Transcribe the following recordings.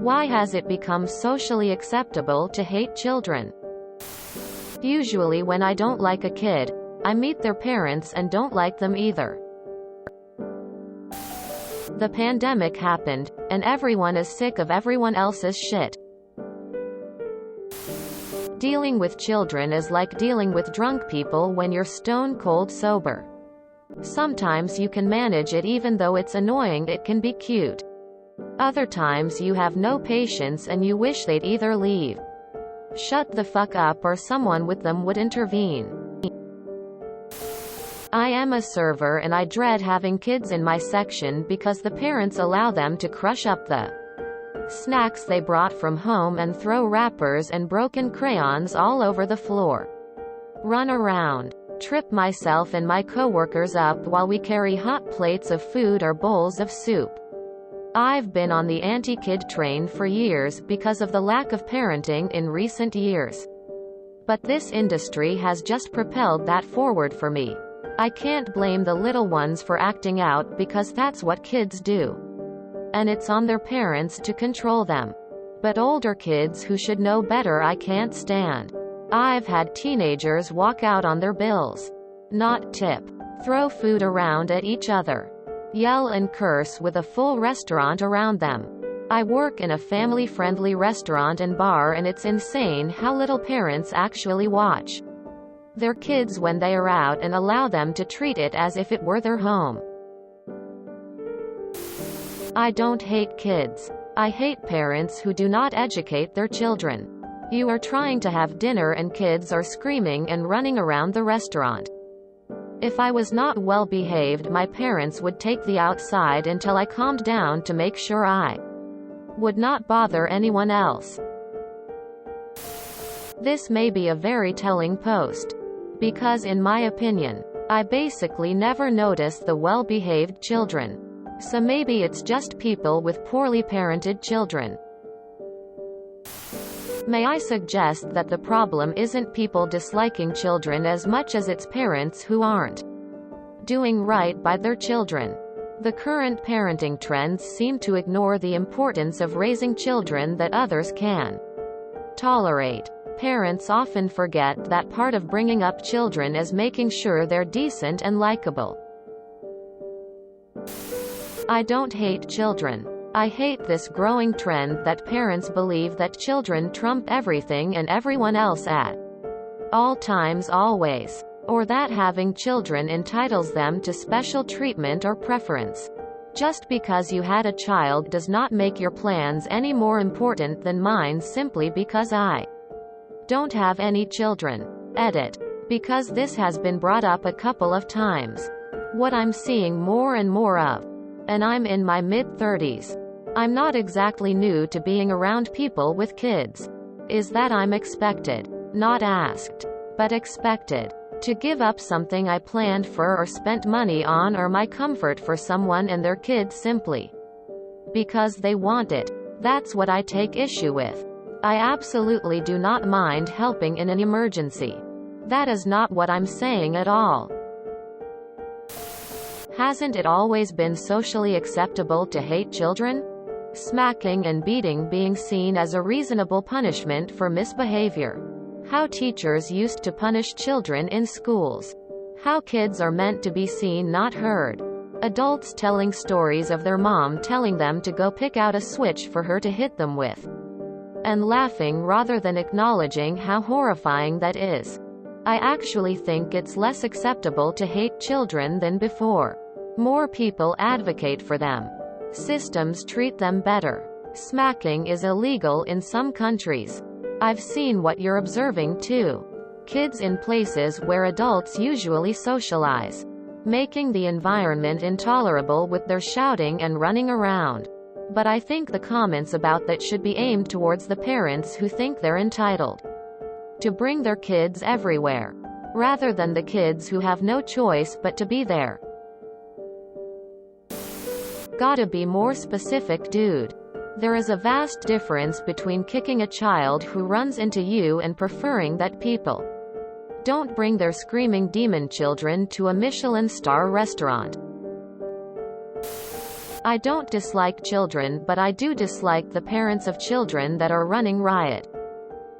Why has it become socially acceptable to hate children? Usually when I don't like a kid, I meet their parents and don't like them either. The pandemic happened, and everyone is sick of everyone else's shit. Dealing with children is like dealing with drunk people when you're stone cold sober. Sometimes you can manage it even though it's annoying, it can be cute. Other times you have no patience and you wish they'd either leave, shut the fuck up, or someone with them would intervene. I am a server and I dread having kids in my section because the parents allow them to crush up the snacks they brought from home and throw wrappers and broken crayons all over the floor, run around, trip myself and my coworkers up while we carry hot plates of food or bowls of soup. I've been on the anti-kid train for years because of the lack of parenting in recent years. But this industry has just propelled that forward for me. I can't blame the little ones for acting out because that's what kids do. And it's on their parents to control them. But older kids who should know better I can't stand. I've had teenagers walk out on their bills, not tip, throw food around at each other, yell and curse with a full restaurant around them. I work in a family-friendly restaurant and bar and it's insane how little parents actually watch their kids when they are out and allow them to treat it as if it were their home. I don't hate kids. I hate parents who do not educate their children. You are trying to have dinner and kids are screaming and running around the restaurant. If I was not well behaved, my parents would take me outside until I calmed down to make sure I would not bother anyone else. This may be a very telling post, because in my opinion, I basically never notice the well-behaved children. So maybe it's just people with poorly parented children. May I suggest that the problem isn't people disliking children as much as it's parents who aren't doing right by their children. The current parenting trends seem to ignore the importance of raising children that others can tolerate. Parents often forget that part of bringing up children is making sure they're decent and likable. I don't hate children. I hate this growing trend that parents believe that children trump everything and everyone else at all times always, or that having children entitles them to special treatment or preference. Just because you had a child does not make your plans any more important than mine simply because I don't have any children. Edit. Because this has been brought up a couple of times. What I'm seeing more and more of, and I'm in my mid-30s. I'm not exactly new to being around people with kids. Is that I'm expected, not asked, but expected, to give up something I planned for or spent money on or my comfort for someone and their kids simply because they want it. That's what I take issue with. I absolutely do not mind helping in an emergency. That is not what I'm saying at all. Hasn't it always been socially acceptable to hate children? Smacking and beating being seen as a reasonable punishment for misbehavior. How teachers used to punish children in schools. How kids are meant to be seen, not heard. Adults telling stories of their mom telling them to go pick out a switch for her to hit them with, and laughing rather than acknowledging how horrifying that is. I actually think it's less acceptable to hate children than before. More people advocate for them. Systems treat them better. Smacking is illegal in some countries. I've seen what you're observing too. Kids in places where adults usually socialize, making the environment intolerable with their shouting and running around. But I think the comments about that should be aimed towards the parents who think they're entitled to bring their kids everywhere, rather than the kids who have no choice but to be there. Gotta be more specific, dude. There is a vast difference between kicking a child who runs into you and preferring that people don't bring their screaming demon children to a Michelin star restaurant. I don't dislike children, but I do dislike the parents of children that are running riot.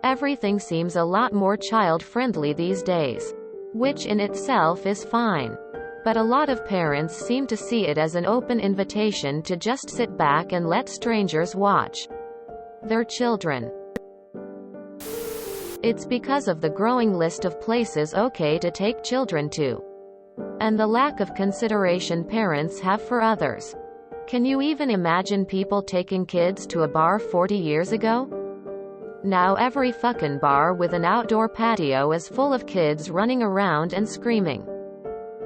Everything seems a lot more child-friendly these days, which in itself is fine. But a lot of parents seem to see it as an open invitation to just sit back and let strangers watch their children. It's because of the growing list of places okay to take children to, and the lack of consideration parents have for others. Can you even imagine people taking kids to a bar 40 years ago? Now every fucking bar with an outdoor patio is full of kids running around and screaming.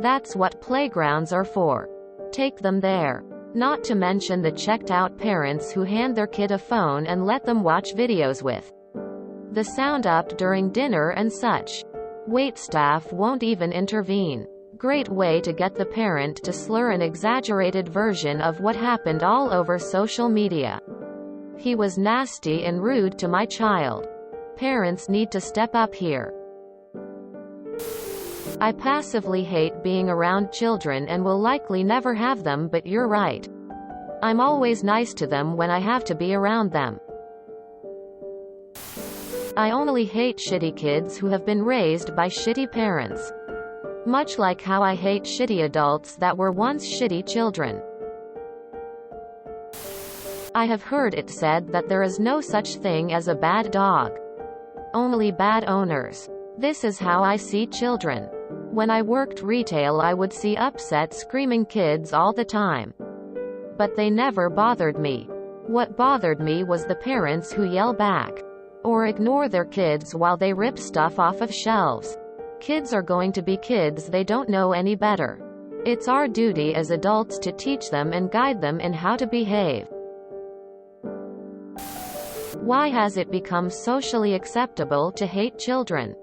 That's what playgrounds are for. Take them there. Not to mention the checked out parents who hand their kid a phone and let them watch videos with the sound up during dinner and such. Waitstaff won't even intervene. Great way to get the parent to slur an exaggerated version of what happened all over social media. He was nasty and rude to my child. Parents need to step up here. I passively hate being around children and will likely never have them, but you're right. I'm always nice to them when I have to be around them. I only hate shitty kids who have been raised by shitty parents. Much like how I hate shitty adults that were once shitty children. I have heard it said that there is no such thing as a bad dog. Only bad owners. This is how I see children. When I worked retail, I would see upset, screaming kids all the time. But they never bothered me. What bothered me was the parents who yell back or ignore their kids while they rip stuff off of shelves. Kids are going to be kids, they don't know any better. It's our duty as adults to teach them and guide them in how to behave. Why has it become socially acceptable to hate children?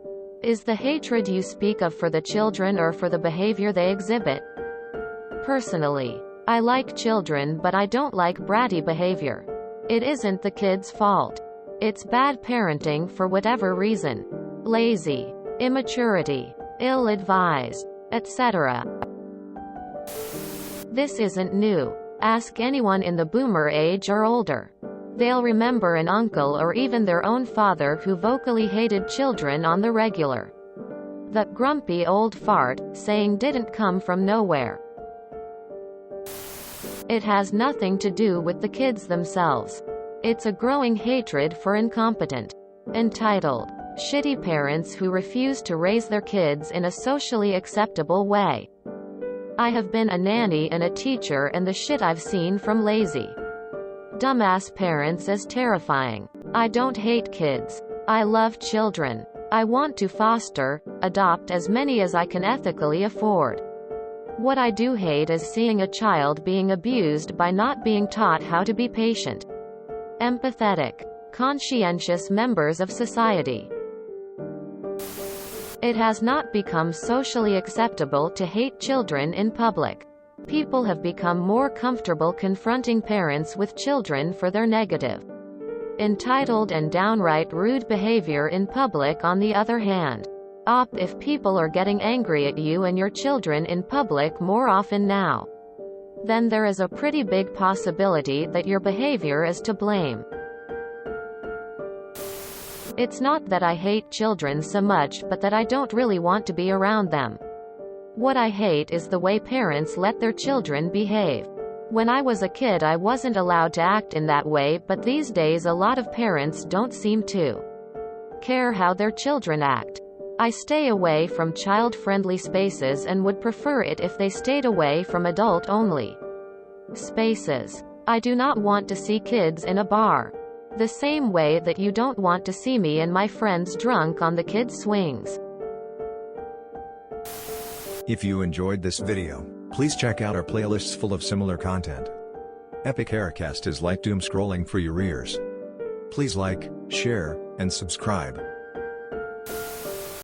Is the hatred you speak of for the children or for the behavior they exhibit? Personally, I like children, but I don't like bratty behavior. It isn't the kid's fault. It's bad parenting for whatever reason. Lazy, immaturity, ill-advised, etc. This isn't new. Ask anyone in the boomer age or older. They'll remember an uncle or even their own father who vocally hated children on the regular. That grumpy old fart saying didn't come from nowhere. It has nothing to do with the kids themselves. It's a growing hatred for incompetent, entitled, shitty parents who refuse to raise their kids in a socially acceptable way. I have been a nanny and a teacher, and the shit I've seen from lazy, dumbass parents is terrifying. I don't hate kids. I love children. I want to foster, adopt as many as I can ethically afford. What I do hate is seeing a child being abused by not being taught how to be patient, empathetic, conscientious members of society. It has not become socially acceptable to hate children in public. People have become more comfortable confronting parents with children for their negative, entitled and downright rude behavior in public. On the other hand, if people are getting angry at you and your children in public more often now, then there is a pretty big possibility that your behavior is to blame. It's not that I hate children so much, but that I don't really want to be around them. What I hate is the way parents let their children behave. When I was a kid, I wasn't allowed to act in that way, but these days a lot of parents don't seem to care how their children act. I stay away from child-friendly spaces and would prefer it if they stayed away from adult-only spaces. I do not want to see kids in a bar. The same way that you don't want to see me and my friends drunk on the kids' swings. If you enjoyed this video, please check out our playlists full of similar content. Epic Aircast is like doom scrolling for your ears. Please like, share, and subscribe.